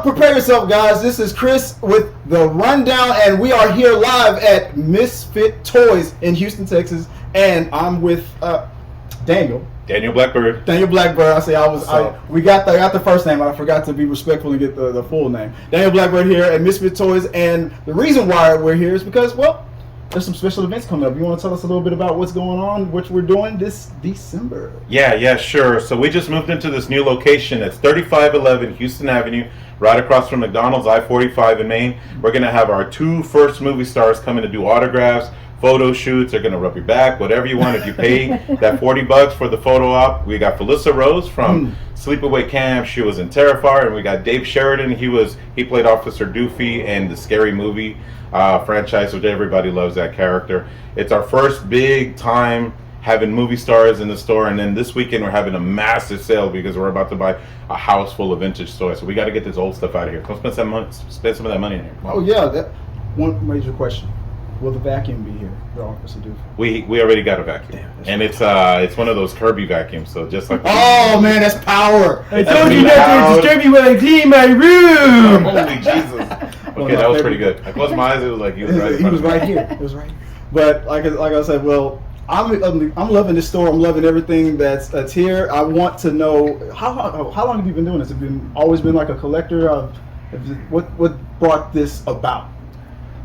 prepare yourself, guys. This is Chris with the rundown, and we are here live at Misfit Toys in Houston, Texas. And I'm with Daniel. Daniel Blackbird. Daniel Blackbird. We got the first name. I forgot to be respectful and get the full name. Daniel Blackbird here at Misfit Toys, and the reason why we're here is because, well, there's some special events coming up. You want to tell us a little bit about what's going on, what we're doing this December? Yeah, sure. So we just moved into this new location. It's 3511 Houston Avenue, right across from McDonald's, I-45 in Maine. We're going to have our two first movie stars coming to do autographs, photo shoots. They're going to rub your back, whatever you want. If you pay that $40 for the photo op, we got Felissa Rose from Sleepaway Camp. She was in Terrifier. And we got Dave Sheridan. He played Officer Doofy in the Scary Movie franchise, which everybody loves that character. It's our first big time having movie stars in the store, and then this weekend we're having a massive sale because we're about to buy a house full of vintage toys. So we got to get this old stuff out of here. Come spend some of that money in here. Oh yeah, that one major question. Will the vacuum be here? The Officer Doofy. We already got a vacuum. Damn, and it's one of those Kirby vacuums, so just like oh man, that's power. I told you not to disturb me when I clean my room. Holy Jesus. Okay, that was pretty good. I closed my eyes. It was like he was right. He was right here. It was right. But like I said, well, I'm loving this store. I'm loving everything that's here. I want to know how long have you been doing this? Have you always been like a collector of? What brought this about?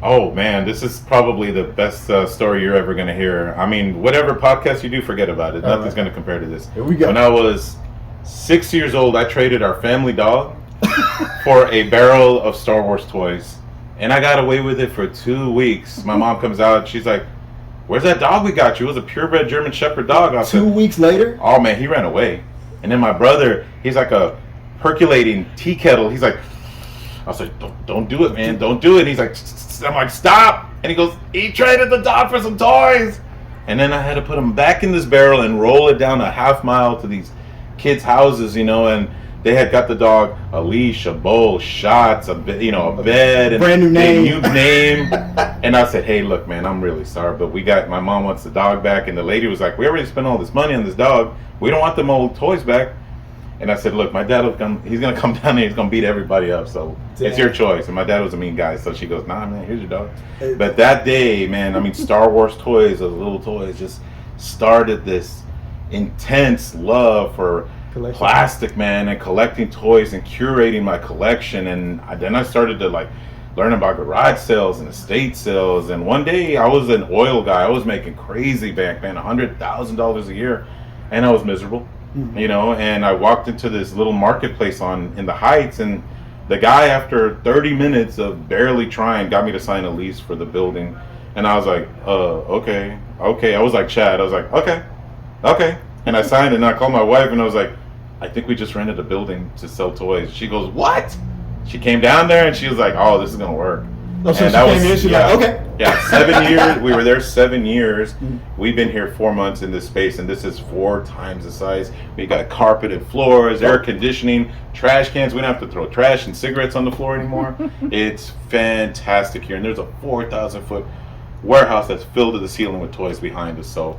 Oh man, this is probably the best story you're ever going to hear. I mean, whatever podcast you do, forget about it. Nothing's going to compare to this. Here we go. When I was 6 years old, I traded our family dog for a barrel of Star Wars toys, and I got away with it for 2 weeks. My mom comes out, she's like, "Where's that dog we got you? It was a purebred German Shepherd dog." I said, 2 weeks later? Oh man, he ran away. And then my brother, he's like a percolating tea kettle. He's like, I was like, don't do it, man, don't do it. He's like, I'm like, stop. And he goes, he traded the dog for some toys. And then I had to put him back in this barrel and roll it down a half mile to these kids' houses, and they had got the dog a leash, a bowl, shots, a bed, and brand new name. And I said, hey, look, man, I'm really sorry, but my mom wants the dog back. And the lady was like, we already spent all this money on this dog. We don't want them old toys back. And I said, look, my dad will come. He's gonna come down there. He's gonna beat everybody up. So it's your choice. And my dad was a mean guy, so she goes, nah, man, here's your dog. But that day, man, I mean, Star Wars toys, those little toys, just started this intense love for plastic, man, and collecting toys and curating my collection. And then I started to learn about garage sales and estate sales. And one day, I was an oil guy. I was making crazy back, man, $100,000 a year, and I was miserable. And I walked into this little marketplace in the Heights, and the guy, after 30 minutes of barely trying, got me to sign a lease for the building. And I was like, okay. I was like Chad. I was like, okay. And I signed it, and I called my wife, and I was like, I think we just rented a building to sell toys. She goes, what? She came down there, and she was like, oh, this is going to work. Oh, so like, okay. Yeah, 7 years. We were there 7 years. We've been here 4 months in this space, and this is 4 times the size. We got carpeted floors, air conditioning, trash cans. We don't have to throw trash and cigarettes on the floor anymore. It's fantastic here, and there's a 4,000-foot warehouse that's filled to the ceiling with toys behind us. So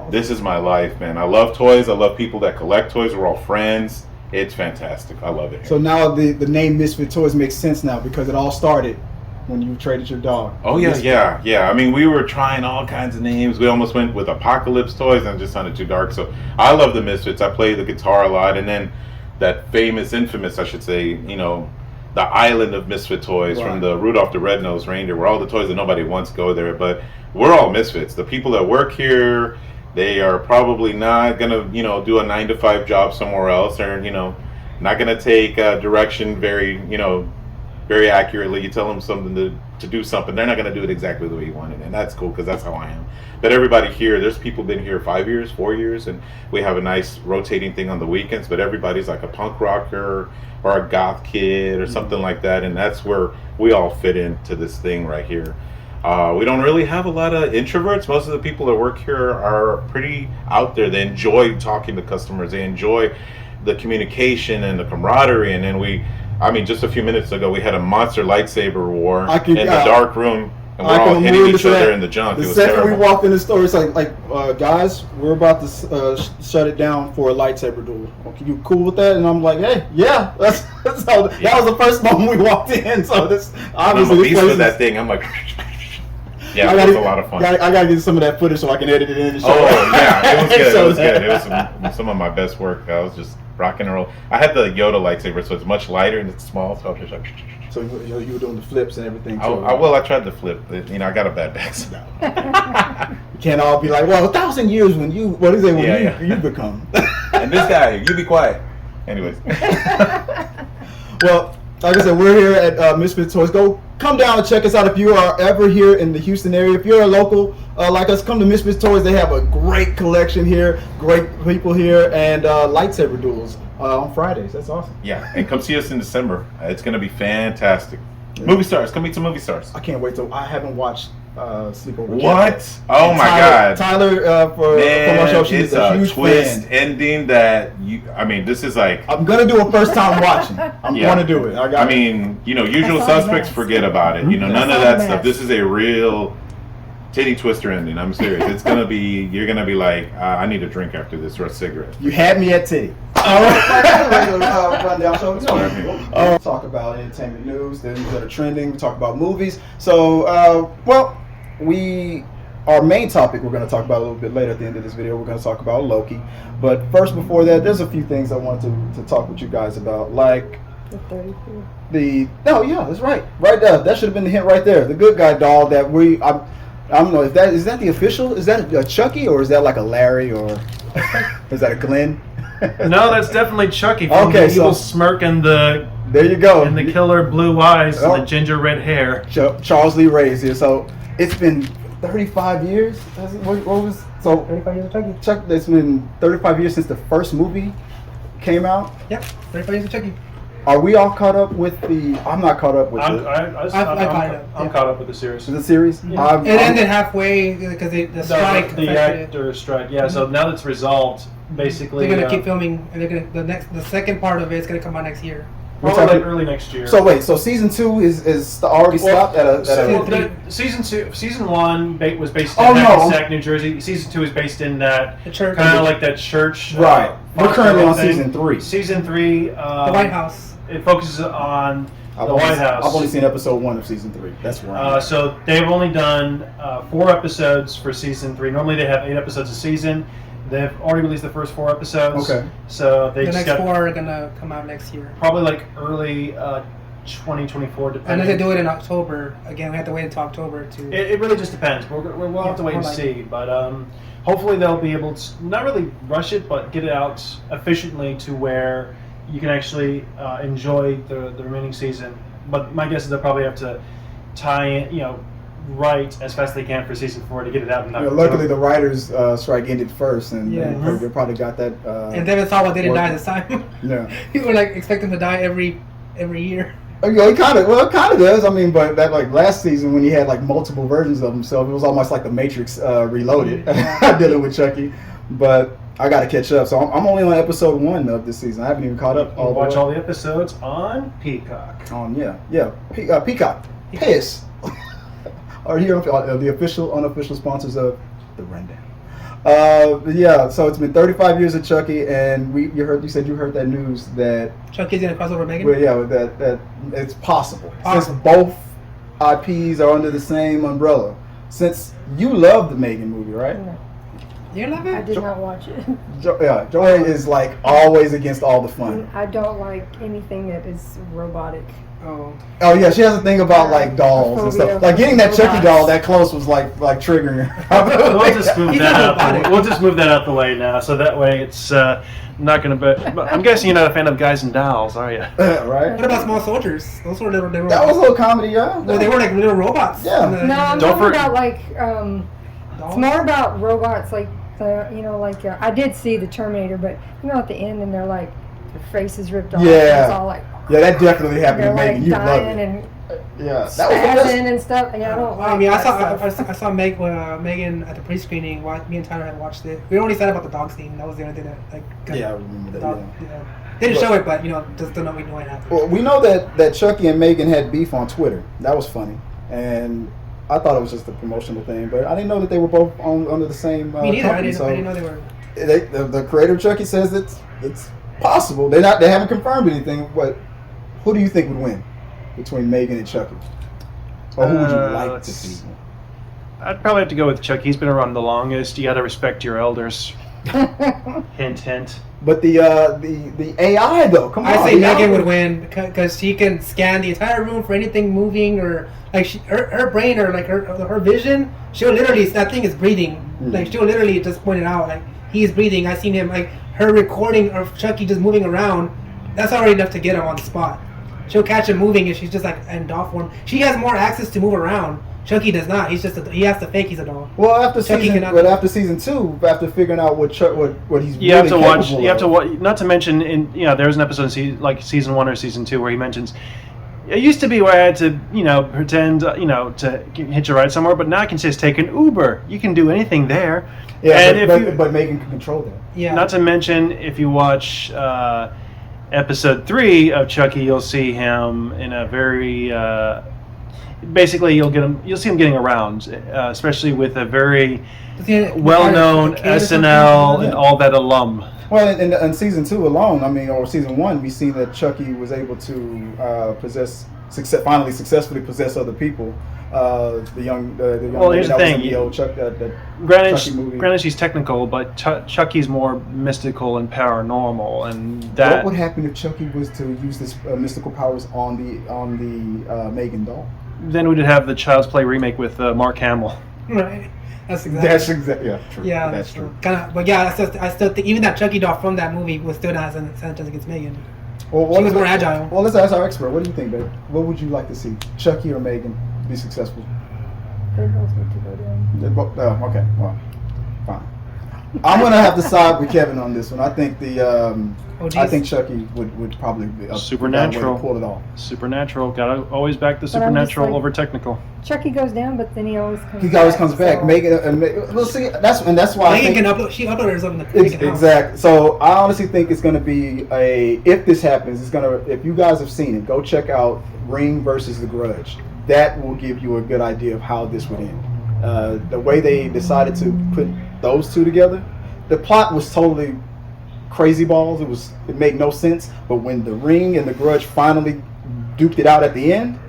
this is my life, man. I love toys. I love people that collect toys. We're all friends. It's fantastic. I love it here. So now the name Misfit Toys makes sense now because it all started when you traded your dog. Oh yeah. I mean, we were trying all kinds of names. We almost went with Apocalypse Toys, and it just sounded too dark. So I love the Misfits. I play the guitar a lot, and then that infamous, I should say, the island of Misfit Toys, from the Rudolph the Red-Nosed Reindeer, where all the toys that nobody wants go there. But we're all misfits. The people that work here, they are probably not gonna, do a 9-to-5 job somewhere else. They're, not gonna take direction very accurately. You tell them something to do something, they're not going to do it exactly the way you want it, and that's cool because that's how I am. But everybody here, there's people been here 5 years, 4 years, and we have a nice rotating thing on the weekends, but everybody's like a punk rocker or a goth kid or something like that, and that's where we all fit into this thing right here. We don't really have a lot of introverts. Most of the people that work here are pretty out there. They enjoy talking to customers. They enjoy the communication and the camaraderie, and then just a few minutes ago, we had a monster lightsaber war in the dark room And we're all hitting each other in the junk. The it was second terrible. we walked in the store, it's like guys, we're about to shut it down for a lightsaber duel. Okay, you cool with that? And I'm like, hey, yeah. That was the first moment we walked in. So this obviously I'm a this beast place with that thing. I'm like, yeah, it was a lot of fun. I gotta get some of that footage so I can edit it in and show Oh yeah, it was good. It was that. good. It was some of my best work. I was just rocking and roll. I had the Yoda lightsaber, so it's much lighter and it's small. So I was just like. So you were doing the flips and everything too. I tried to flip. I got a bad back. So. You can't all be like, well, 1,000 years when you, what is it, when you become. And this guy, you be quiet. Anyways. Well, like I said, we're here at Misfit Toys. Come down and check us out if you are ever here in the Houston area. If you're a local like us, come to Misfit Toys. They have a great collection here, great people here, and lightsaber duels on Fridays. That's awesome. Yeah, and come see us in December. It's going to be fantastic. Yeah. Movie stars. Come meet some movie stars. I can't wait till I haven't watched Sleepover. What? Oh my God. Tyler from our show, she's a huge twist fan. ending that this is like. I'm gonna do a first time watching. I'm gonna do it. Usual suspects, forget about it. None of that stuff. This is a real titty twister ending. I'm serious. It's gonna be. You're gonna be like, I need a drink after this or a cigarette. You had me at titty. All right. Talk about entertainment news, things that are trending. We talk about movies. So, our main topic we're going to talk about a little bit later at the end of this video. We're going to talk about Loki. But first, before that, there's a few things I wanted to talk with you guys about, like the 33. That's right, right there. That should have been the hint right there. The good guy doll that I don't know if that is that the official. Is that a Chucky or is that like a Larry or is that a Glenn? No, that's definitely Chucky. From the evil smirk and the there you go, and the killer blue eyes and the ginger red hair. Charles Lee Ray's here. So it's been 35 years. What was 35 years of Chucky? It's been 35 years since the first movie came out. Yep, 35 years of Chucky. Are we all caught up with the? I'm not caught up with I'm caught up with the series. The series? Yeah. It ended halfway because the strike. The actor strike. Yeah. So now that's resolved. Basically, they're gonna keep filming, and they're gonna the second part of it is gonna come out next year. Probably like early next year. So wait, so season 2 is already stopped season 2. Season 1 was based in Hackensack, New Jersey. Season 2 is based in that kind of like that church. Right. We're currently on season 3. Season 3. The White House. It focuses on the White House. I've only seen episode 1 of season 3. That's right. So they've only done 4 episodes for season 3. Normally they have 8 episodes a season. They've already released the first 4 episodes. Okay. So the next 4 are gonna come out next year. Probably like early 2024, depending. And if they do it in October, again, we have to wait until October to. It really just depends. We'll have to wait and see. But hopefully they'll be able to not really rush it, but get it out efficiently to where you can actually enjoy the remaining season. But my guess is they'll probably have to tie in, write as fast as they can for season 4 to get it out. Luckily, the writers' strike ended first, and they probably got that. And Devin Sawa didn't die this time. Yeah, you were like expecting to die every year. It kind of does. I mean, but that like last season when he had like multiple versions of himself, it was almost like the Matrix Reloaded, dealing with Chucky. But I got to catch up, so I'm only on episode 1 of this season. I haven't even caught up. Watch all the episodes on Peacock. Peacock. Piss. Are here the official, unofficial sponsors of the Rundown. So it's been 35 years of Chucky, and you said you heard that news that Chucky's gonna cross over Megan. Well, yeah, that it's possible since both IPs are under the same umbrella. Since you love the Megan movie, right? Yeah. You love it? I did not watch it. Joey is like always against all the fun. I don't like anything that is robotic. Oh yeah, she has a thing about like dolls and stuff. Like getting that Chucky doll that close was like triggering her. We'll just move that out. We'll just move that out the way now, so that way it's not going to be. But I'm guessing you're not a fan of guys and dolls, are you? Right. What about Small Soldiers? Those were little. That was a little comedy, yeah. Well, they were like little robots. Yeah. No, I'm talking about like it's more about robots like I did see the Terminator, but at the end and they're like their faces ripped off. Yeah. It's all like. Yeah, that definitely happened to Megan. Like You love it. and that and stuff. Yeah, I don't like. I mean, I saw Megan at the pre-screening. Me and Tyler had watched it. We only said about the dog scene. That was the only thing that I remember that. Dog, They didn't show it, but just don't know we know it happened. Well, we know that Chucky and Megan had beef on Twitter. That was funny, and I thought it was just a promotional thing, but I didn't know that they were both under the same Me neither. company. I didn't know they were. The creator of Chucky says it's possible. They haven't confirmed anything. But who do you think would win between Megan and Chucky? Or who would you like to see? I'd probably have to go with Chuck. He's been around the longest. You got to respect your elders. Hint, hint. But the AI though, come on. I say Megan would win because she can scan the entire room for anything moving or like her brain or like her vision. She'll literally, that thing is breathing. Like she'll literally just point it out. Like he's breathing. I seen him. Like her recording of Chucky just moving around. That's already enough to get him on the spot. She'll catch him moving and she's just like in doll form. She has more access to move around. Chucky does not. He's just he has to fake he's a doll. Well, after season 2, after figuring out what he's you have to watch. You have to watch. Not to mention, there's an episode in like season 1 or season 2 where he mentions it used to be where I had to pretend to hitch a ride somewhere, but now I can just take an Uber. You can do anything there. Yeah, and but Megan can control that. Yeah. Not to mention, if you watch episode 3 of Chucky, you'll see him in a very basically, you'll see him getting around, especially with a very well-known SNL and all that alum. Well, in season 2 alone, or season 1, we seen that Chucky was able to finally successfully possess other people. Well, here's the thing. The old Chucky movie. Granted, she's technical, but Chucky's more mystical and paranormal, and that. What would happen if Chucky was to use this mystical powers on the Megan doll? Then we'd have the Child's Play remake with Mark Hamill. Right. That's exactly. Yeah, true. Yeah, that's true. But yeah, I still think even that Chucky doll from that movie was still not a sentence against Megan. Well, she was more agile. Well, let's ask our expert. What do you think, babe? What would you like to see, Chucky or Megan, be successful? They both need to go down. Okay, well, fine. I'm gonna have to side with Kevin on this one. I think I think Chucky would probably be supernatural. Pull it off. Supernatural. Gotta always back the supernatural over technical. Chucky goes down, but then he always comes. He always comes back. Megan, we'll see. That's why Megan can upload. She uploaded something. Exactly. So I honestly think it's gonna be if this happens, if you guys have seen it, go check out Ring versus The Grudge. That will give you a good idea of how this would end. The way they decided to put those two together, the plot was totally crazy balls. It made no sense. But when The Ring and The Grudge finally duked it out at the end,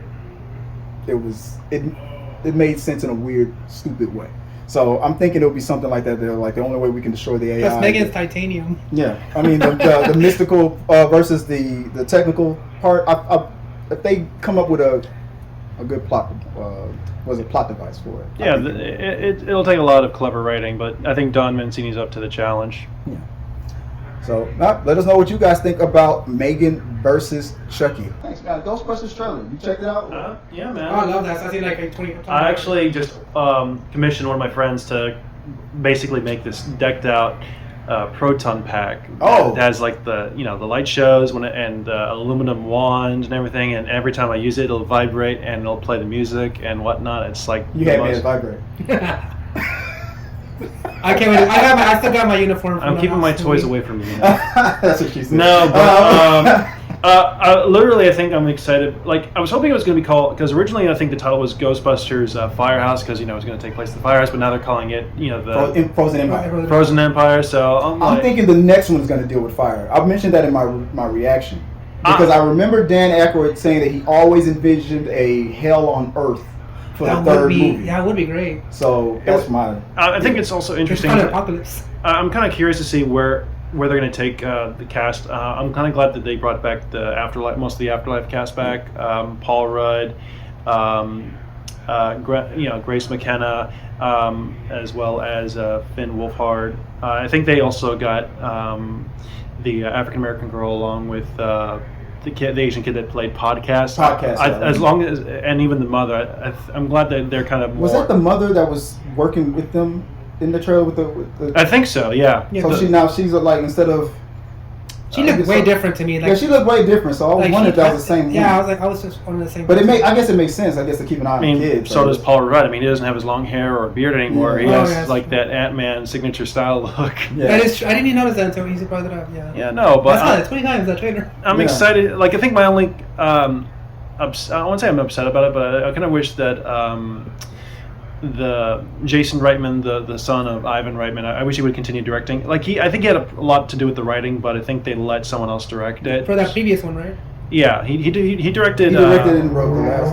it made sense in a weird, stupid way. So I'm thinking it'll be something like that. They're like the only way we can destroy the AI. Because Megan's titanium. Yeah, the mystical versus the technical part. If they come up with a good plot, plot device for it. Yeah, it'll take a lot of clever writing, but I think Don Mancini's up to the challenge. Yeah. So let us know what you guys think about Megan versus Chucky. Thanks, man. Ghostbusters trailer. You checked it out? Yeah, man. Oh, I love that. I think like 20. I actually just commissioned one of my friends to basically make this decked out proton pack that has like the light shows and aluminum wand and everything, and every time I use it, it'll vibrate and it'll play the music and whatnot. It's like you had me to vibrate. I can't wait. I still got my uniform. I'm keeping my toys away from you. That's what she said. No, but literally, I think I'm excited. Like, I was hoping it was going to be called, because originally I think the title was Ghostbusters Firehouse, because it was going to take place at the firehouse, but now they're calling it the Frozen Empire. Frozen Empire. So I'm thinking the next one is going to deal with fire. I mentioned that in my reaction because I remember Dan Aykroyd saying that he always envisioned a hell on Earth. For the third movie. Yeah, it would be great. So that's my. I think it's also interesting. It's kind of apocalypse. I'm kind of curious to see where they're going to take the cast. I'm kind of glad that they brought back the Afterlife, most of the Afterlife cast back. Paul Rudd, Grace McKenna, as well as Finn Wolfhard. I think they also got the African American girl along with. The Asian kid that played podcast. As long as, and even the mother. I'm glad that they're kind of more. Was that the mother that was working with them in the trailer with the I think so. Yeah. So she's like instead of. She looked way different to me. Like, yeah, she looked way different. So I was wondering if that was the same. Yeah, I was just on the same. But I guess it makes sense. I guess to keep an eye on the kids. So does Paul Rudd. He doesn't have his long hair or beard anymore. Yeah. He has like that Ant-Man signature style look. Yeah. That is true. I didn't even notice that until he brought it up. Yeah. Yeah, no, but that's 20 times that trailer. I'm excited. Like, I think my only, I won't say I'm upset about it, but I kind of wish that the Jason Reitman, the son of Ivan Reitman, I wish he would continue directing. Like I think he had a lot to do with the writing, but I think they let someone else direct it. For that previous one, right? Yeah, he directed. He directed and wrote the last.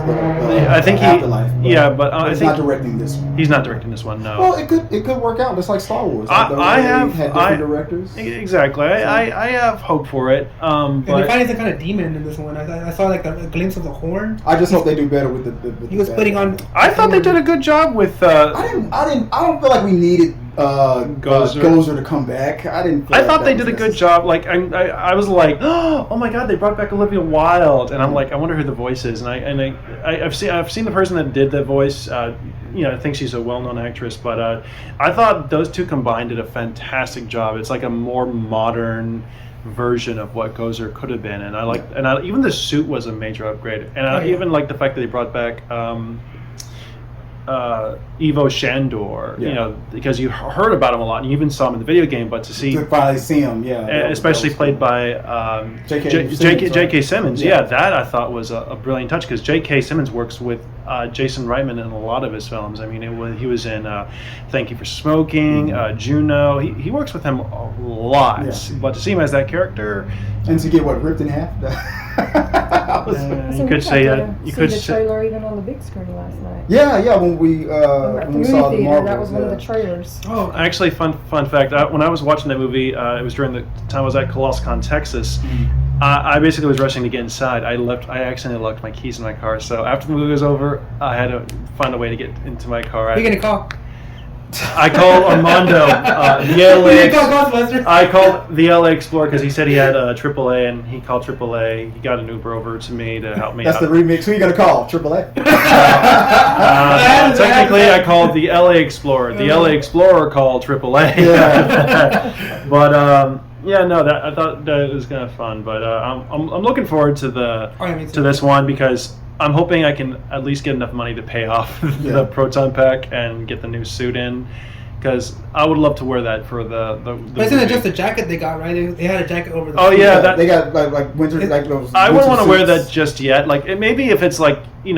I think Afterlife. Yeah, but I he's think not directing this one. He's not directing this one. No. Well, it could work out just like Star Wars. I have had different directors. Exactly. I have hope for it. And But they find he's a kind of demon in this one. I saw like a glimpse of the horn. I just hope they do better with the He was putting on. I thought they did a good job with. I don't feel like we needed Gozer to come back. I thought they did a good job. Like I was like, oh my god, they brought back Olivia Wilde, and I'm like, I wonder who the voice is. And I've seen the person that did the voice. I think she's a well-known actress, but I thought those two combined did a fantastic job. It's like a more modern version of what Gozer could have been, and even the suit was a major upgrade, and I even like the fact that they brought back Ivo Shandor, because you heard about him a lot, and you even saw him in the video game, but to finally see him, especially played by J.K. Simmons, that I thought was a brilliant touch, because J.K. Simmons works with Jason Reitman in a lot of his films. I mean, he was in Thank You for Smoking, Juno. He works with him a lot, but to see him as that character, and to get ripped in half. You could say that. You could see the trailer even on the big screen last night. Yeah, when we saw the Marvels, that was one of the trailers. Oh, actually, fun fact. When I was watching that movie, it was during the time I was at ColossCon, Texas. I basically was rushing to get inside. I accidentally left my keys in my car. So after the movie was over, I had to find a way to get into my car. Who are you gonna call? I called Armando, I called the LA Explorer because he said he had a AAA, and he called AAA. He got an Uber over to me to help me out. That's the remix. Who are you going to call? AAA? Technically, I called the LA Explorer. The LA Explorer called AAA. Yeah. But I thought that it was kind of fun. But I'm looking forward to to this one, because I'm hoping I can at least get enough money to pay off the Proton Pack and get the new suit in, because I would love to wear that for the But isn't it just a jacket they got, right? They had a jacket over the they got like winter, like those. I wouldn't want to wear that just yet. Like maybe if it's like in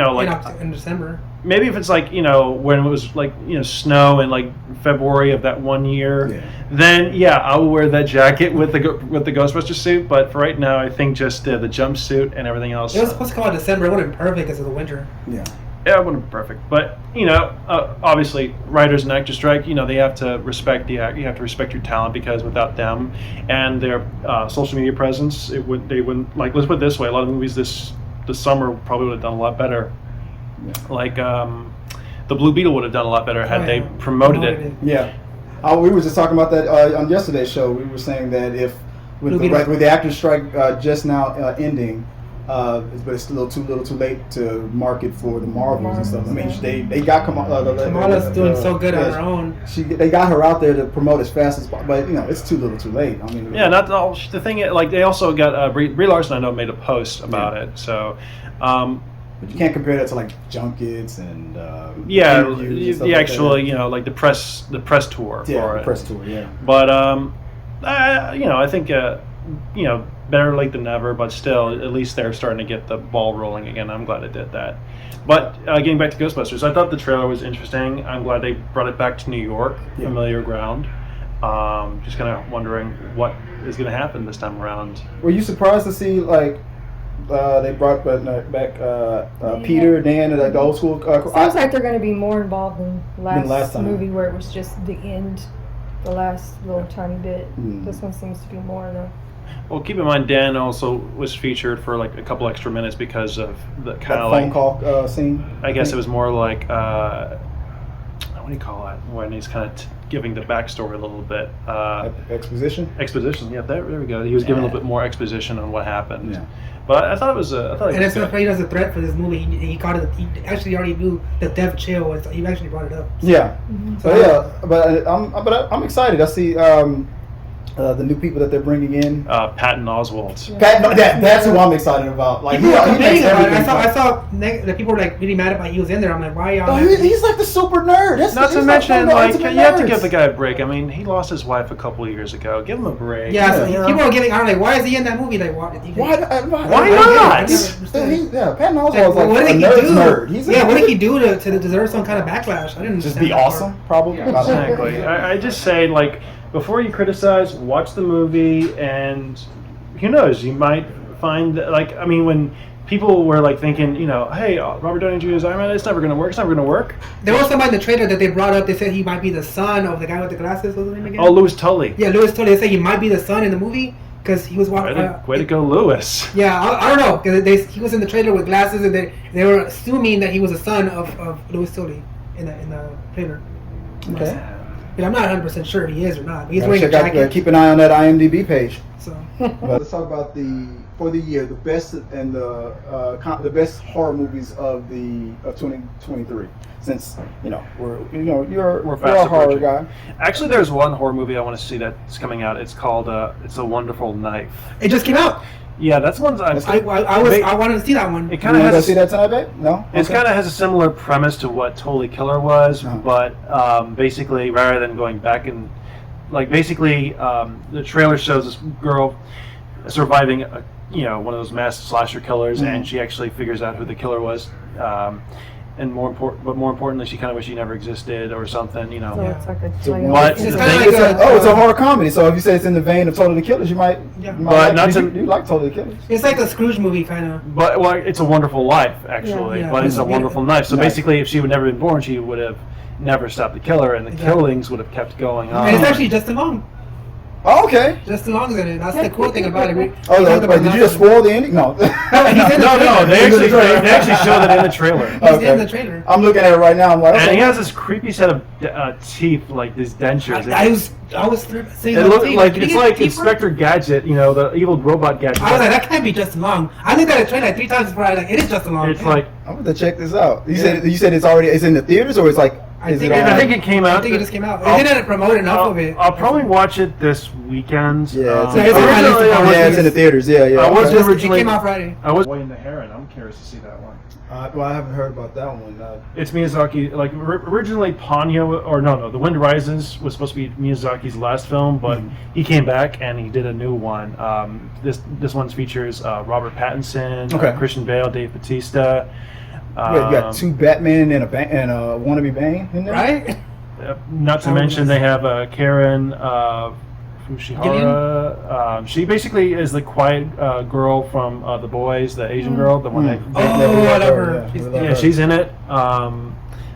December. Maybe if it's like when it was like snow in like February of that one year, then I will wear that jacket with the Ghostbuster suit. But for right now, I think just the jumpsuit and everything else. It was supposed to come out in December. It would have been perfect because of the winter. Yeah, it would have been perfect. But obviously, writers and actors strike. They have to respect you have to respect your talent, because without them and their social media presence, they wouldn't. Like, let's put it this way: a lot of movies this summer probably would have done a lot better. Yeah. Like the Blue Beetle would have done a lot better had they promoted it. Yeah, we were just talking about that on yesterday's show. We were saying that if with the actors' strike just now ending, but it's still too little, too late to market for the Marvels and stuff. I mean, they got Kamala's doing so good on her own. They got her out there to promote as fast as possible, but it's too little, too late. I mean, the thing. Like, they also got Brie Larson. I know made a post about it. So. But you can't compare that to like junkets and the actual like the press tour for it. Press tour, yeah. But I think better late than never. But still, at least they're starting to get the ball rolling again. I'm glad it did that. But getting back to Ghostbusters, I thought the trailer was interesting. I'm glad they brought it back to New York, familiar ground. Just kind of wondering what is going to happen this time around. Were you surprised to see like? They brought back Peter, Dan, and the old school. Seems like they're going to be more involved than last movie, where it was just the end, the last little tiny bit. This one seems to be more though. Well, keep in mind, Dan also was featured for like a couple extra minutes because of the kind of phone call scene. I guess it was more like what do you call it when he's kind of giving the backstory a little bit. Exposition. Yeah, there we go. He was giving a little bit more exposition on what happened. Yeah. But I thought it was. And it's not afraid as a threat for this movie. He caught it. He actually already knew the death chill. He actually brought it up. Yeah. Mm-hmm. So but I'm excited. I see. the new people that they're bringing in. Patton Oswalt. That's who I'm excited about. Like, People were he makes complaining about it. everything I saw the people were like really mad about he was in there. I'm like, why y'all? he's like the super nerd. Not to mention, like, you have to give the guy a break. I mean, he lost his wife a couple of years ago. Give him a break. Yeah, so Yeah. people are giving. I'm like, why is he in that movie? Like, Why not? Patton Oswalt is What like a did he nerd's do? nerd. What did he do to deserve some kind of backlash? I didn't Just understand be that part. awesome, probably. Exactly. I just say, like, before you criticize, watch the movie, and who knows, you might find, like, I mean, when people were, like, thinking, you know, hey, Robert Downey Jr. is Iron Man, it's never going to work. There was somebody in the trailer that they brought up. They said he might be the son of the guy with the glasses. What's his name again? Oh, Louis Tully. Yeah, Louis Tully. They say he might be the son in the movie because he was walking. Way to go, Louis. Yeah, I don't know because he was in the trailer with glasses, and they were assuming that he was a son of Louis Tully in the trailer. Okay. But I'm not 100% sure if he is or not. But he's wearing a jacket. Keep an eye on that IMDb page. So Let's talk about for the year, the best and the best horror movies of 2023. Since you're a horror approaching. guy. Actually, there's one horror movie I want to see that's coming out. It's called It's a Wonderful Knife. it just came out. Yeah, that's one. I wanted to see that one. It kind of You want to has. see that tonight, babe? No. It kind of has a similar premise to what Totally Killer was, but basically, rather than going back and the trailer shows this girl surviving, one of those mass slasher killers, and she actually figures out who the killer was, and more importantly, she kind of wished she never existed or something, So it's like a So play It's on- kinda like it's a horror comedy. So if you say it's in the vein of Totally Killers, you might. Yeah. But not to- you like Totally Killers. It's like a Scrooge movie, kind of. But It's a Wonderful Life, actually. Yeah. But it's a wonderful knife. So Nice. basically, if she would never been born, she would have never stopped the killer, and the killings would have kept going on. And it's actually Justin Long. Oh, okay. Justin Long's in it. That's the cool thing about it. Wait, did you just spoil the ending? No. He's in the No, they actually show that in the trailer. He's in the trailer. I'm looking at it right now. I'm like, And okay. he has this creepy set of teeth, like these dentures. I was saying It looked like did he it's get like teeth Inspector Gadget, the evil robot Gadget. I was like, that can't be Justin Long. I looked at the trailer like 3 times before I was like, it is Justin Long. It's like I'm going to check this out. You said it's in the theaters, or it's like I is think it it- on? I think it came out. I think it just came out. They didn't promote enough of it. I'll probably watch it this weekend. Yeah, it's, So it's originally, I was- it's in the theaters. Yeah. I wasn't Okay. It originally. came out Friday. I was Wayne the Heron. I'm curious to see that one. Well, I haven't heard about that one. It's Miyazaki. Like originally, Ponyo or no, The Wind Rises was supposed to be Miyazaki's last film, but he came back and he did a new one. This one features Robert Pattinson, Okay. Christian Bale, Dave Bautista. You got two Batman and a wannabe Bane in there, Right? Not to Oh, mention nice. they have Karen Fushihara. She basically is the quiet girl from The Boys, the Asian girl, the one that. whatever. Yeah, she's in it.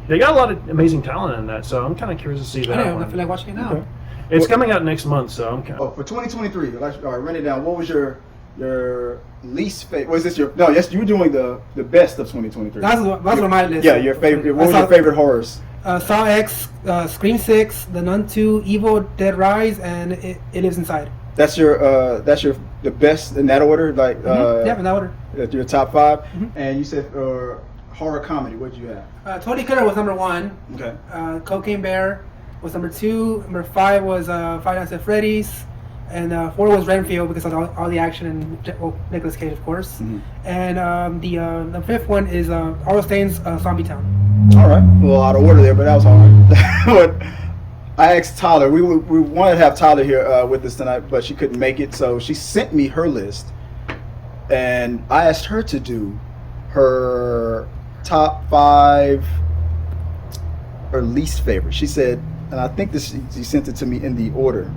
They got a lot of amazing talent in that, so I'm kind of curious to see I that don't know. I one. feel like watching it now. Okay. It's coming out next month, so I'm kind Oh, for 2023, all right, run it down. What was your least favorite? Was this your? No, yes, you were doing the best of 2023. That's on my list. Yeah, your favorite. What was your favorite horrors? Saw X, Scream 6, The Nun 2, Evil Dead Rise, and It Lives Inside. That's the best in that order, like Yeah, in that order. your top 5. Mhm. And you said horror comedy. What did you have? Totally Killer was number 1. Okay. Cocaine Bear was number 2. Number 5 was Five Nights at Freddy's. And 4 was Renfield because of all the action and Nicolas Cage, of course. Mhm. And the 5th one is All Stains Zombie Town. All right, a little out of order there, but that was hard. But I asked Tyler. We wanted to have Tyler here with us tonight, but she couldn't make it, so she sent me her list, and I asked her to do her top 5 or least favorite. She said, and I think she sent it to me in the order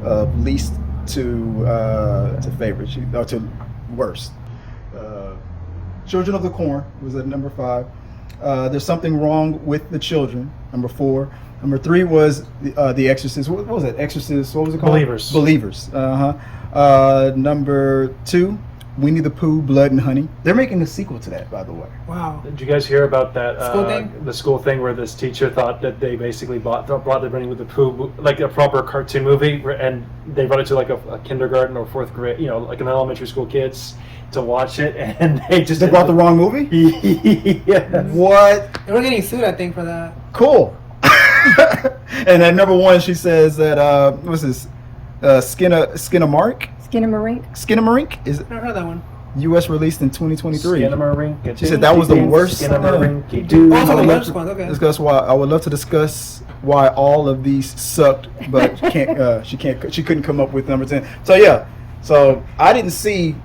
of least to favorite, or to worst. Children of the Corn was at number 5. There's Something Wrong with the Children, number 4. Number 3 was The Exorcist. What was it? Exorcist. What was it called? Believers. Believers. Number 2, Winnie the Pooh, Blood and Honey. They're making a sequel to that, by the way. Wow. Did you guys hear about that? School thing? The school thing where this teacher thought that they basically brought the Running with the Pooh, like a proper cartoon movie, and they brought it to like a kindergarten or 4th grade, like an elementary school kids to watch it, and they brought the wrong movie? Yeah. What? They were getting sued, I think, for that. Cool. And at number 1, she says that what's this? Skinamarink. Skinamarink. Is I never heard that one. U.S. released in 2023. Skinamarink. She said that was the worst. Skinamarink. Dude, Also, I would the love worst one. Okay. discuss why. I would love to discuss why all of these sucked, but can't. She couldn't come up with number 10. So yeah. So I didn't see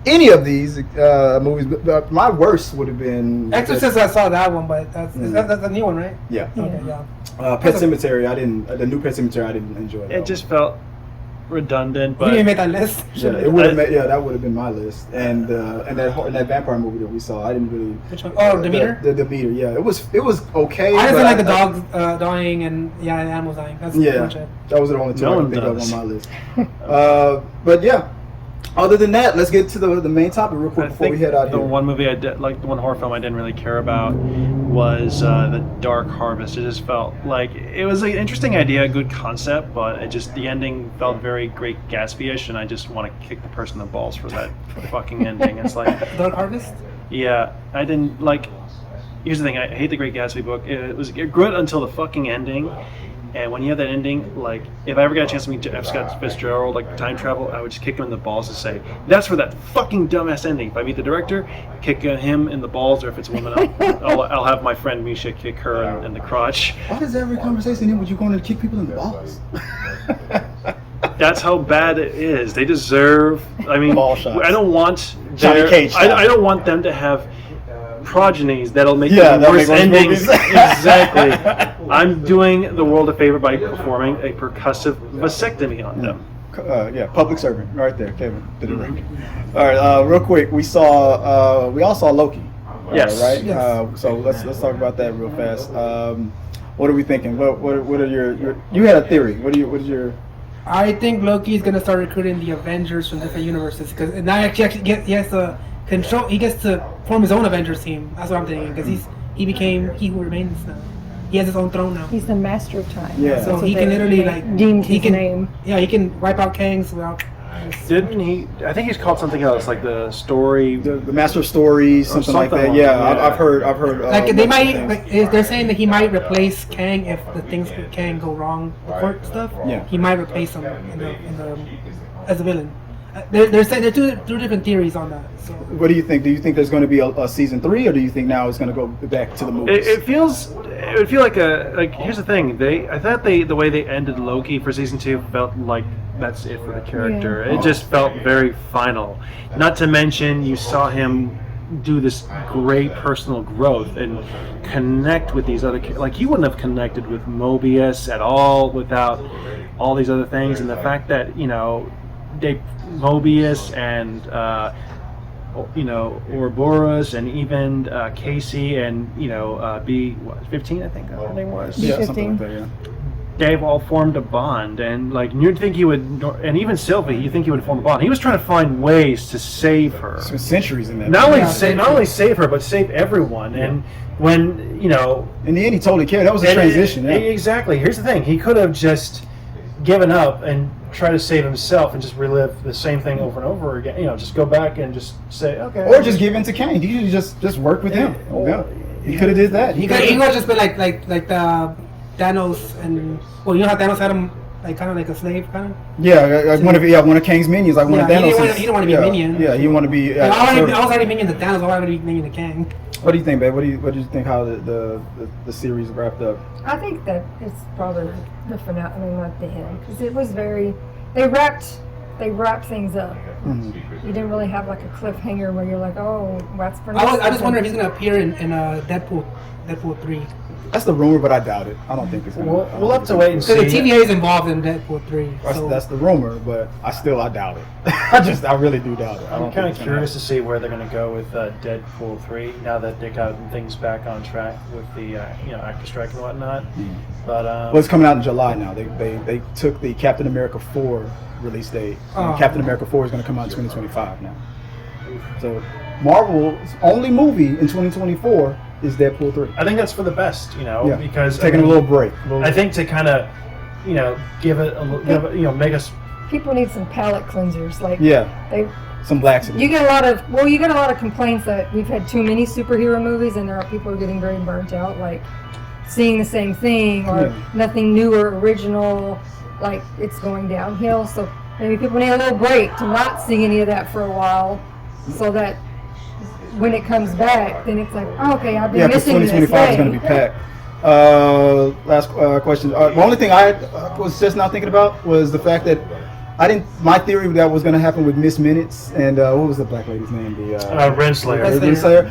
any of these movies. But my worst would have been Exorcist. I saw that one, but that's a new one, right? Yeah. Okay, yeah. Pet Cemetery. I didn't. The new Pet Cemetery. I didn't enjoy. That It just felt redundant, You but didn't make that list. Yeah, it would have. That would have been my list. And that vampire movie that we saw, I didn't really. Which one? Oh, Demeter. The Demeter. Yeah, it was okay. I just but like the dogs dying and the animals dying. That's pretty much it. that was the only two No I one can think of does. on my list. But yeah, other than that, let's get to the main topic real quick I before we think head out the here. one movie I did, like the one horror film I didn't really care about was The Dark Harvest. It just felt like it was an interesting idea, a good concept, but the ending felt very Great Gatsby-ish, and I just want to kick the person in the balls for that fucking ending. It's like, Dark Harvest. yeah, I didn't like. Here's the thing: I hate the Great Gatsby book. It was good until the fucking ending. And when you have that ending, like, if I ever got a chance to meet F. Scott Fitzgerald, like, time travel, I would just kick him in the balls and say, that's for that fucking dumbass ending. If I meet the director, kick him in the balls, or if it's a woman, I'll have my friend Misha kick her in the crotch. Why does every conversation end with you going to kick people in the balls? That's how bad it is. They deserve, I mean, Ball shots. I don't want Johnny Cage style. I don't want them to have progenies that'll make Yeah, the that'll worst make worse endings. movies. Exactly. I'm doing the world a favor by performing a percussive vasectomy on them. Public servant right there, Kevin did it right. All right, real quick, we all saw Loki. Yes. Right. Yes. So let's talk about that real fast. What are we thinking? What are your you had a theory? What is your I think Loki is gonna start recruiting the Avengers from different universes because now he has to control. He gets to form his own Avengers team. That's what I'm thinking because he became He Who Remains now. He has his own throne now. He's the master of time. Yeah. That's So what he can they literally deemed he his can name. Yeah, he can wipe out Kangs without. Didn't he? I think he's called something else, like the story. the Master of Stories, something like something that? like Yeah, that. I've heard. Like they might, things. like, they're saying that he might replace Kang if the things with Kang go wrong, the court stuff. Yeah. He might replace him as a villain. They're saying there are two different theories on that. So What do you think? Do you think there's going to be a season 3, or do you think now it's going to go back to the movies? It would feel like here's the thing. I thought the way they ended Loki for season 2 felt like that's it for the character. Yeah. It just felt very final. Not to mention you saw him do this great personal growth and connect with these other like he wouldn't have connected with Mobius at all without all these other things, and the fact that Mobius and Ouroboros and even Casey and B15 I think her name was. Yeah, something like that. Yeah. They've all formed a bond, and like you'd think he would, and even Sylvie, you think he would form a bond. He was trying to find ways to save her. Spent centuries in that. Not movie. only save her, but save everyone. And when in the end, he totally cared. That was a transition. Yeah. Exactly. Here's the thing: he could have just given up and try to save himself and just relive the same thing over and over again. Just go back and just say, okay. Or just give in to Kang. He should just work with him. Yeah. He could have did that. he could have just been like the Thanos and how Thanos had him like kind of like a slave kind of. Yeah, one of Kang's minions, like one of Thanos. He didn't want to be a minion. Yeah, he didn't want to be. I was already minion to Thanos. I wanted to be minion to Kang. What do you think, babe? What do you think how the series wrapped up? I think that it's probably the finale, not the end, because it was very. They wrapped things up. Mm-hmm. You didn't really have like a cliffhanger where you're like, oh, what's for I just season? wonder if he's gonna appear in Deadpool 3. That's the rumor, but I doubt it. I don't think it's gonna. We'll have to wait and see. So the TVA is involved in Deadpool 3. That's the rumor, but I doubt it. I really do doubt it. I'm kind of curious to see where they're going to go with Deadpool 3 now that they got things back on track with the actor strike and whatnot. But Well, it's coming out in July now. They took the Captain America 4 release date. And Captain America 4 is going to come out in 2025 now. So Marvel's only movie in 2024 is Deadpool 3. I think that's for the best, because taking a little break. I think to kind of, give it, make us. People need some palate cleansers, like some laxity. You get a lot of complaints that we've had too many superhero movies, and there are people who are getting very burnt out, like seeing the same thing or nothing new or original. like it's going downhill. So maybe people need a little break to not see any of that for a while, so that when it comes back, then it's like, oh, okay, I've been missing this. 2025 is going to be packed. Last question. The only thing I was just now thinking about was the fact that my theory that was going to happen with Miss Minutes and what was the black lady's name? Renslayer. Renslayer.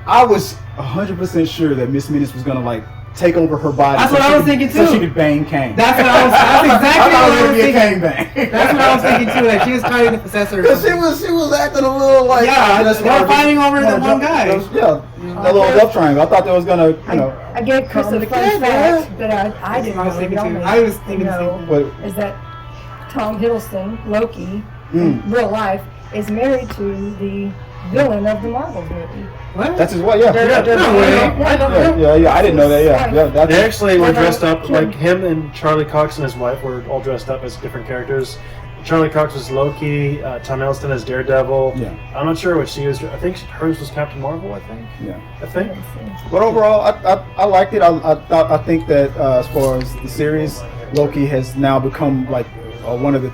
I was 100% sure that Miss Minutes was going to like take over her body. That's what I was thinking too. So she could bang Kane. That's exactly what I was thinking. Bang. That's what I was thinking too. Like she was trying to possess her. She was acting a little like they were fighting over the one guy. Yeah, that little love triangle. I thought that was gonna, I gave Chris a fun fact that I didn't know. I was thinking is that Tom Hiddleston, Loki, in real life, is married to the villain of the Marvel movie. What? That's his wife, yeah. Yeah, I didn't know that, yeah. They actually were dressed up, like him and Charlie Cox and his wife were all dressed up as different characters. Charlie Cox was Loki, Tom Hiddleston as Daredevil. Yeah. I'm not sure what she was. I think hers was Captain Marvel, I think. Yeah. I think. But overall, I liked it. I think that as far as the series, Loki has now become like one of the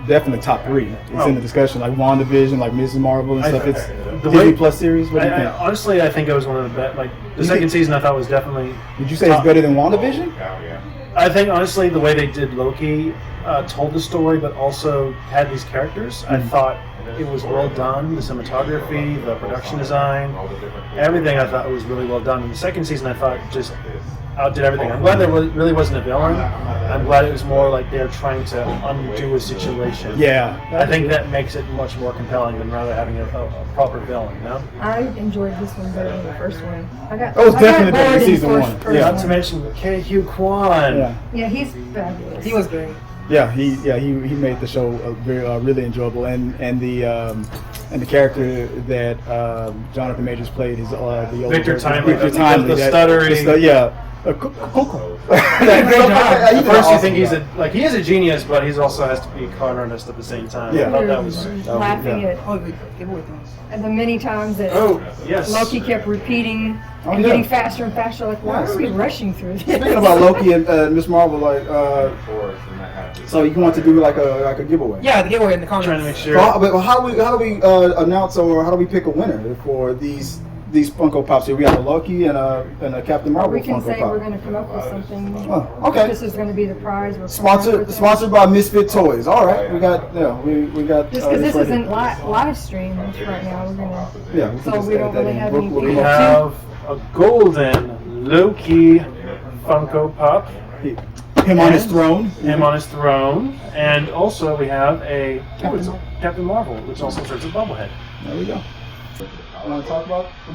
definitely top 3. It's in the discussion, like WandaVision, like Mrs. Marvel and stuff. It's the Disney Plus series. What do you think? Honestly, I think it was one of the best. Like the second season, I thought was definitely. Did you say it's better than WandaVision? I think honestly, the way they did Loki told the story, but also had these characters. I thought it was well done. The cinematography, the production design, everything I thought was really well done. In the second season, I thought just outdid everything. I'm glad there really wasn't a villain. I'm glad it was more like they're trying to undo a situation. Yeah. I think that makes it much more compelling than rather having a proper villain, you know? I enjoyed this one better than the first one. It was definitely better than season 1. Not to mention K.Q. Kwan. Yeah, he's fabulous. He was great. Yeah, he made the show very really enjoyable, and the character that Jonathan Majors played is the old Victor Timely. Victor Timely, the stuttering. Coco. At first, you think he is a genius, but he also has to be a con artist at the same time. Yeah. I thought that was laughing at and the many times that Loki kept repeating and getting faster and faster. Like, why are we rushing through this? Speaking about Loki and Miss Marvel, like, so you want to do like a giveaway? Yeah, the giveaway in the comments. Trying to make sure. But how do we announce or how do we pick a winner for these Funko Pops here? We have a Loki and a Captain Marvel. We can Funko say Pop. we're going to come up with something. Oh, okay. This is going to be the prize. Sponsored by Misfit Toys. All right, we got Just because this isn't live stream right now, we're gonna. So we don't really have any. We have a golden Loki Funko Pop. Him on his throne. Him on his throne, and also we have a Captain Marvel, which also serves as a bobblehead. There we go. You want to talk about the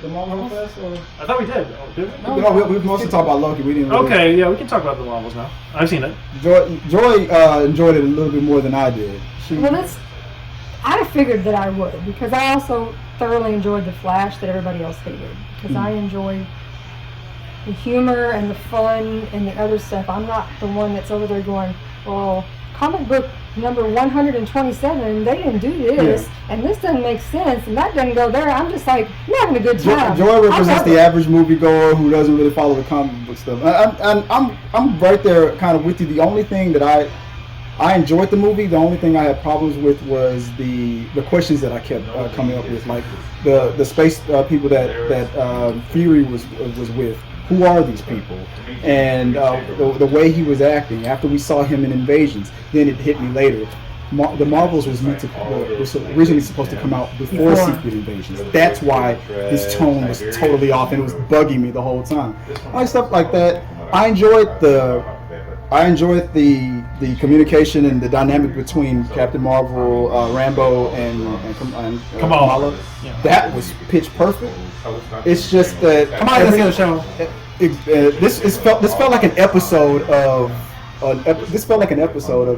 Marvel Fest? I thought we did. Oh, did we? No, we mostly talk about Loki. We didn't. Really. Okay, yeah, we can talk about the Marvels now. I've seen it. Joy enjoyed it a little bit more than I did. I figured that I would, because I also thoroughly enjoyed the Flash that everybody else hated. Because I enjoy the humor and the fun and the other stuff. I'm not the one that's over there going, well, comic book number 127, they didn't do this, and this doesn't make sense, and that doesn't go there. I'm just like, I'm having a good time. Joy represents the average moviegoer who doesn't really follow the comic book stuff. I'm right there kind of with you. The only thing that I enjoyed the movie. The only thing I had problems with was the questions that I kept coming up with, like the space people that Fury was with. Who are these people? And the way he was acting after we saw him in Invasions, then it hit me later. The Marvels was originally supposed to come out before Secret Invasions. That's why his tone was totally off, and it was bugging me the whole time. Like stuff like that. I enjoyed the communication and the dynamic between Captain Marvel, Rambo, and Kamala. Yeah. That was pitch perfect. It's just that this felt like an episode of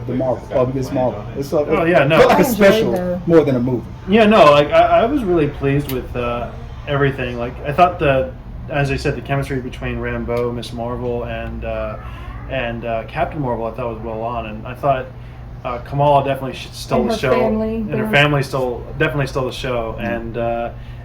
the Marvel of Miss Marvel. It felt like a special more than a movie. Yeah, no, like I was really pleased with everything. Like I thought as I said, the chemistry between Rambo, Miss Marvel, and Captain Marvel, I thought was well on, and I thought Kamala definitely stole the show, and her family definitely stole the show,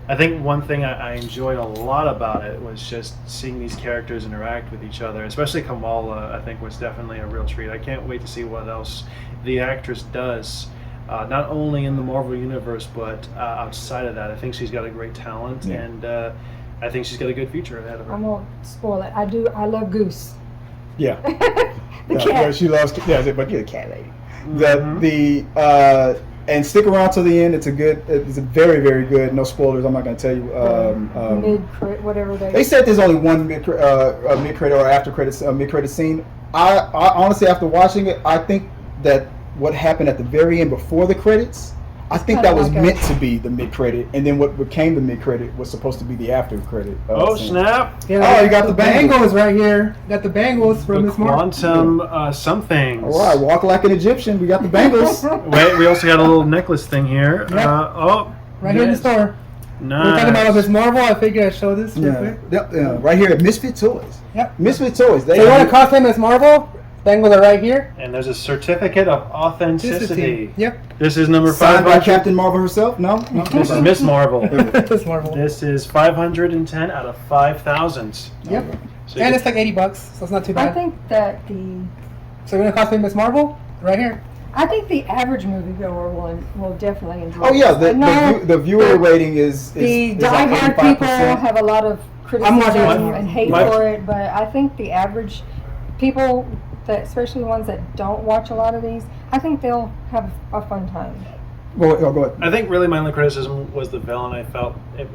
I think one thing I enjoyed a lot about it was just seeing these characters interact with each other, especially Kamala. I think was definitely a real treat. I can't wait to see what else the actress does, not only in the Marvel universe but outside of that. I think she's got a great talent, and I think she's got a good future ahead of her. I won't spoil it. I love Goose. Yeah. The cat. Yeah, she loves. Yeah, but you're a cat lady. And stick around till the end. It's a very, very good. No spoilers. I'm not going to tell you. Mid-credit, whatever they said there's only one mid-credit or after credits mid-credit scene. I honestly, after watching it, I think that what happened at the very end before the credits, I think that was meant to be the mid-credit, and then what became the mid-credit was supposed to be the after-credit. Scene. Snap! Yeah, you got the bangles right here. Got the bangles from Miss Marvel. Quantum something. All right, walk like an Egyptian. We got the bangles. Wait, we also got a little necklace thing here. Yep. Right here in the store. Nice. We're talking about Miss Marvel. I figured I'd show this real quick. Right here at Misfit Toys. Yep. Misfit Toys. So you want to cosplay Miss Marvel? Bangles are right here. And there's a certificate of authenticity. Yep. This is number signed 500. by Captain Marvel herself. No. This is Miss Marvel. Miss Marvel. This is 510 out of 5,000. Yep. So and it's like $80, so it's not too bad. I think that So you're gonna cosplay Miss Marvel right here. I think the average moviegoer one will definitely enjoy. Oh yeah, the viewer rating is the like diehard 85%. people have a lot of criticism watching and hate for it, but I think the average people, that especially the ones that don't watch a lot of these, I think they'll have a fun time. Go ahead. I think really my only criticism was the villain. I felt it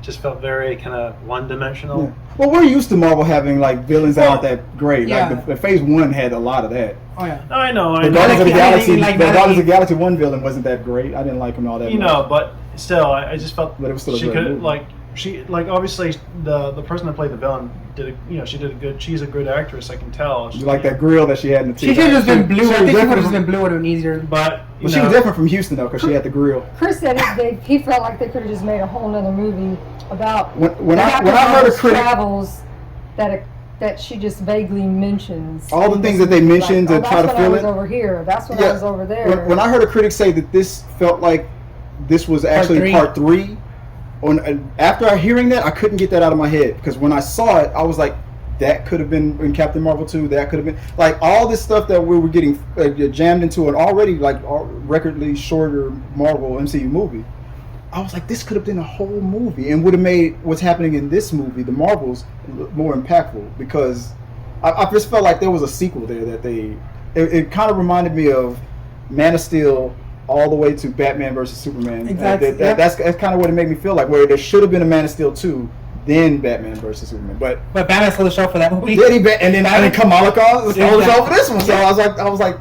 just felt very kind of one-dimensional. Yeah. Well, we're used to Marvel having like villains that aren't that great. Yeah. Like the Phase 1 had a lot of that. Oh yeah. I know. The Guardians of the Galaxy, like the Guardians of the Galaxy 1 villain wasn't that great. I didn't like him all that much. But still, I just felt But it was still a she great could movie. obviously the person that played the villain she did a good. She's a good actress. I can tell. You like that grill that she had in the She TV. should have just been blue. I think she would have just from, been blue. Would have been easier. But well, she was different from Houston though, because she had the grill. Chris said he felt like they could have just made a whole nother movie about When I heard a critic, travels that she just vaguely mentions. all the things that they mentioned to try to fill That's it. when I was over here. That's when I was over there. When I heard a critic say that this felt like this was actually part 3, after hearing that, I couldn't get that out of my head, because when I saw it, I was like, that could have been in Captain Marvel 2. That could have been like all this stuff that we were getting jammed into an already like recordly shorter Marvel MCU movie. I was like, this could have been a whole movie and would have made what's happening in this movie, the Marvels, more impactful, because I just felt like there was a sequel there that it kind of reminded me of Man of Steel all the way to Batman versus Superman. Exactly. That's kind of what it made me feel like, where there should have been a Man of Steel 2, then Batman versus Superman. But Batman stole the show for that movie. and then Kamala stole the show for this one. So I was like,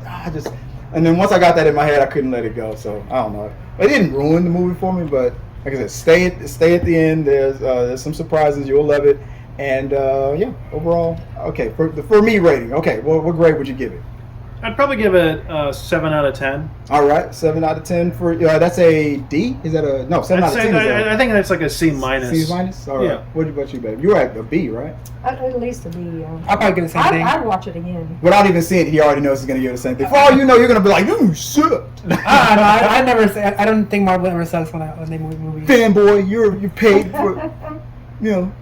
and then once I got that in my head, I couldn't let it go. So I don't know. It didn't ruin the movie for me, but like I said, stay at the end. There's some surprises. You'll love it. And overall, okay. For me rating, okay. Well, what grade would you give it? I'd probably give it 7 out of 10. All right, 7 out of 10 for that's a D. Is that a no? 7 out of 10. I think that's like a C minus. C minus. All right. Yeah. What about you, babe? You're at a B, right? At least a B. I'll probably give the same thing. I'd watch it again. Without even seeing it, he already knows he's gonna give it the same thing. For all you know, you're gonna be like, "You sucked." I never say. I don't think Marvel ever sucks when they movie movies. Fanboy, you paid for.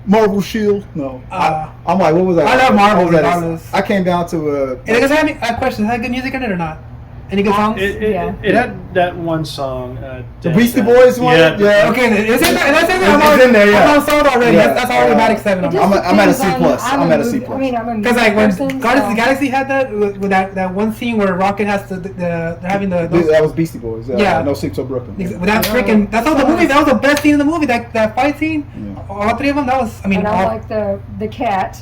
Marvel Shield. No, I'm like, what was that? I love Marvel What was that? regardless. I came down to And does it have any questions? Has it good music in it or not? Any good songs? It had that one song. the Beastie Boys one. Yeah. Okay, it's in there. That's in there. It's in there. Yeah. I'm sold already. Yeah. That's automatic 7. It just I'm at a C+. depends on- I'm at a C+. I mean, I'm a Because like when person, Guardians of the so- Galaxy had that with that one scene where Rocket has to they're having those, That was Beastie Boys. Yeah. No Sleep Till Brooklyn. with that freaking that's all the movie. That was the best scene in the movie. That fight scene. Yeah. All 3 of them. That was. I mean, And I like the cat.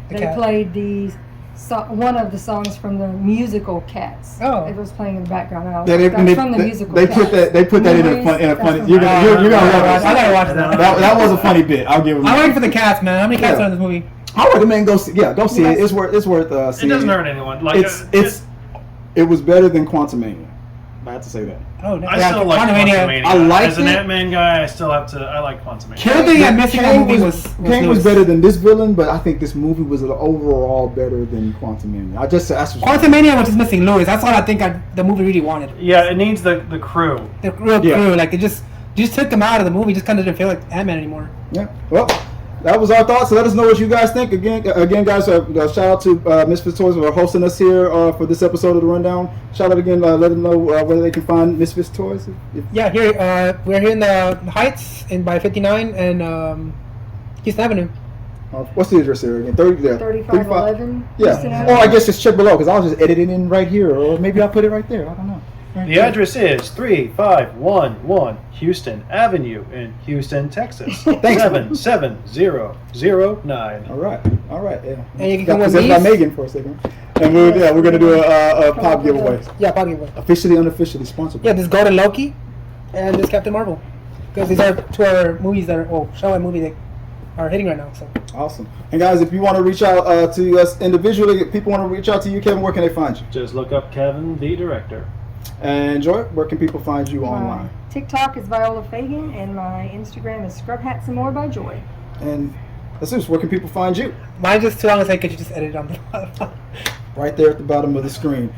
The They cat. played one of the songs from the musical Cats. Oh. It was playing in the background. They from the musical They Cats. put that in a funny. That's from You're gonna love I it. gotta watch that. That was a funny bit. I'll give him. I'm waiting for the cats, man. How many cats Yeah. are in this movie? I recommend go see. Yeah, go see it. It's worth. It Seeing. doesn't hurt anyone. Like It was better than Quantumania. I have to say that. Oh, no. I still like Quantumania. I liked As an it. Ant-Man guy, I like Quantumania. The only thing I'm missing in that movie was Kang Lewis. was better than this villain, but I think this movie was overall better than Quantumania. Quantumania was just missing Lewis. That's all I think the movie really wanted. Yeah, it needs the crew. The real crew, like it just You just took him out of the movie. Just kind of didn't feel like Ant-Man anymore. Yeah. Well, that was our thoughts. So let us know what you guys think. Again, guys, shout out to Misfit Toys for hosting us here for this episode of the Rundown. Shout out again. Let them know where they can find Misfit Toys. Yeah, here we're here in the Heights by 59 and Houston Avenue. What's the address here again? 3511. Yeah. Or I guess just check below because I'll just edit it in right here, or maybe I'll put it right there. I don't know. The address is 3511 Houston Avenue in Houston, Texas. 77009. All right. Yeah. And you can come with by me. Megan for a second. And we're gonna do a pop giveaway. Yeah, pop giveaway. Officially, unofficially sponsored. Yeah, this Golden Loki and this Captain Marvel. Because these are two of our movies that are show and movie that are hitting right now. So awesome. And guys, if you want to reach out to us individually, if people want to reach out to you, Kevin, where can they find you? Just look up Kevin, the director. And Joy, where can people find you online? TikTok is Viola Fagan, and my Instagram is Scrub Hats and More by Joy. And Jesus, where can people find you? mine's just too long to say. Could you just edit it on the Right there at the bottom of the screen.